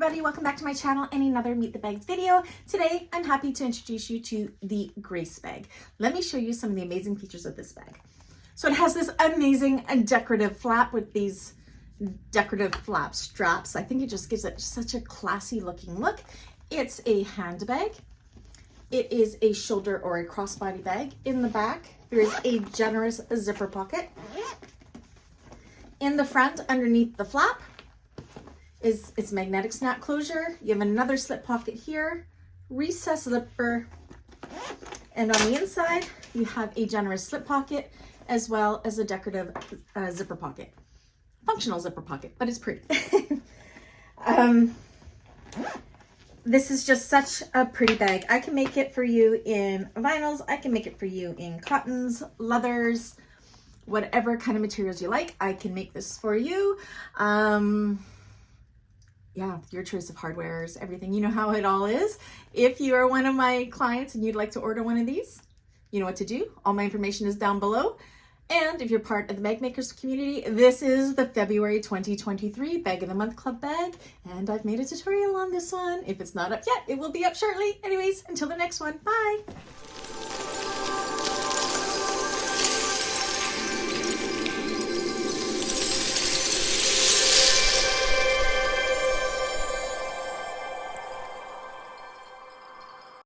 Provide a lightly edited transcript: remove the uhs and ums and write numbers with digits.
everybody, welcome back to my channel and another Meet the Bags video. Today I'm happy to introduce you to the Grace bag. Let me show you some of the amazing features of this bag. So it has this amazing and decorative flap with these decorative flap straps. I think it just gives it such a classy looking look. It's a handbag. It is a shoulder or a crossbody bag. In the back there is a generous zipper pocket. In the front, underneath the flap, is its magnetic snap closure. You have another slip pocket here, recessed zipper, and on the inside you have a generous slip pocket as well as a decorative zipper pocket. Functional zipper pocket, but it's pretty. This is just such a pretty bag. I can make it for you in vinyls, I can make it for you in cottons, leathers, whatever kind of materials you like, I can make this for you. Yeah, your choice of hardwares, everything. You know how it all is. If you are one of my clients and you'd like to order one of these, you know what to do. All my information is down below. And if you're part of the Bag Makers community, this is the February 2023 Bag of the Month Club bag. And I've made a tutorial on this one. If it's not up yet, it will be up shortly. Anyways, until the next one, bye.